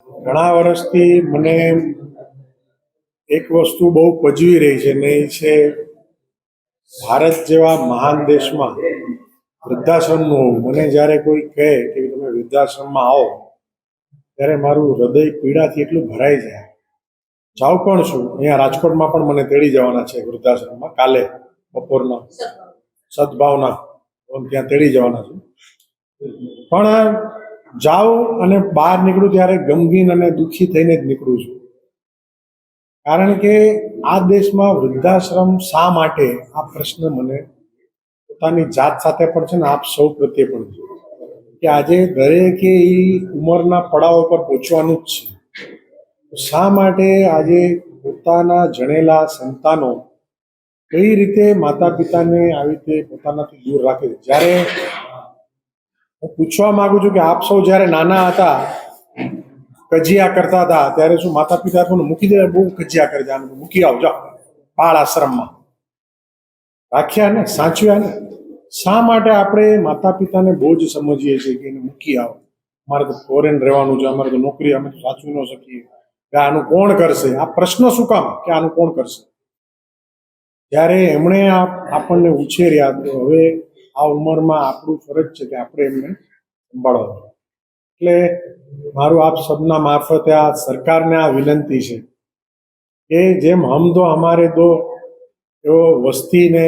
ઘણા વર્ષથી મને એક વસ્તુ બહુ પજવી રહી છે ને એ છે ભારત જેવા મહાન દેશમાં વૃદ્ધાશ્રમનું હોવું. મને જ્યારે કોઈ કહે કે તમે વૃદ્ધાશ્રમમાં આવો ત્યારે મારું હૃદય પીડાથી એટલું ભરાઈ જાય. જાઉં પણ છું, અહીંયા રાજકોટમાં પણ મને તેડી જવાના છે વૃદ્ધાશ્રમમાં. કાલે બપોરના સદભાવના ત્યાં તેડી જવાના છું. પણ જાઉં અને બહાર નીકળું ત્યારે ગમગીન અને દુઃખી થઈને જ નીકળું છું. કારણ કે આ દેશમાં વૃદ્ધાશ્રમ શા માટે, આ પ્રશ્ન મને પોતાની જાત સાથે પણ છે ને આપ સૌ પ્રત્યે પણ છે કે આજે દરેકે એ ઉંમરના પડાવ પર પહોંચવાનું જ છે. શા માટે આજે પોતાના જણેલા સંતાનો કઈ રીતે માતા પિતાને આવી રીતે પોતાનાથી દૂર રાખે છે? જ્યારે હું પૂછવા માંગુ છું કે આપ સૌ જ્યારે નાના હતા, કજિયા કરતા હતા, ત્યારે શું માતા પિતા પણ મૂકી દે? બહુ કજિયા કરે છે, મૂકી આવ, જાઓ બાળ આશ્રમમાં રાખ્યા ને, સાચવ્યા ને. શા માટે આપણે માતા પિતાને બોજ સમજીએ છીએ કે એને મૂકી આવો, અમારે તો ફોરેન રહેવાનું છે, અમારે તો નોકરી, અમે તો સાચવી ન શકીએ, કે આનું કોણ કરશે? આ પ્રશ્ન શું કામ કે આનું કોણ કરશે? જ્યારે એમણે આપણને ઉછેર્યા, તો હવે આ ઉંમરમાં આપણું ફરજ છે કે આપણે એમને સંભાળવાનું. એટલે મારું આપ સબના મારફતે આ સરકારને આ વિનંતી છે કે જેમ હમ દો હમારે દો એવો વસ્તીને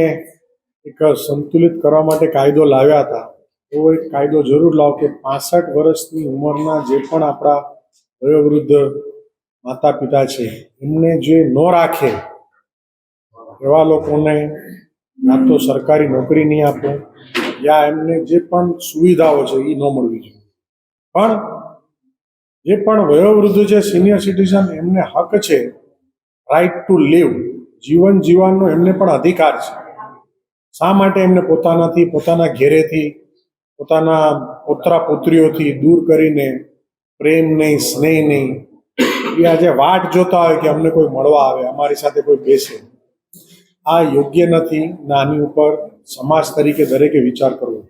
એક સંતુલિત કરવા માટે કાયદો લાવ્યા હતા, એવો એક કાયદો જરૂર લાવો કે 65 વર્ષની ઉંમરના જે પણ આપણા વયોવૃદ્ધ માતા પિતા છે એમને જે ન રાખે એવા લોકોને ના તો સરકારી નોકરી નહીં આપો, યા એમને જે પણ સુવિધાઓ છે એ ન મળવી જોઈએ. પણ જે પણ વયોવૃદ્ધ છે, સિનિયર સિટીઝન, એમને હક છે રાઈટ ટુ લીવ, જીવન જીવવાનો એમને પણ અધિકાર છે. શા માટે એમને પોતાના ઘેરેથી, પોતાના પુત્રા પુત્રીઓથી દૂર કરીને પ્રેમ નહીં, સ્નેહ નહીં, એ આજે વાટ જોતા હોય કે અમને કોઈ મળવા આવે, અમારી સાથે કોઈ બેસે? આ યોગ્ય નથી. આની ઉપર સમાજ તરીકે દરેકે વિચાર કરવો.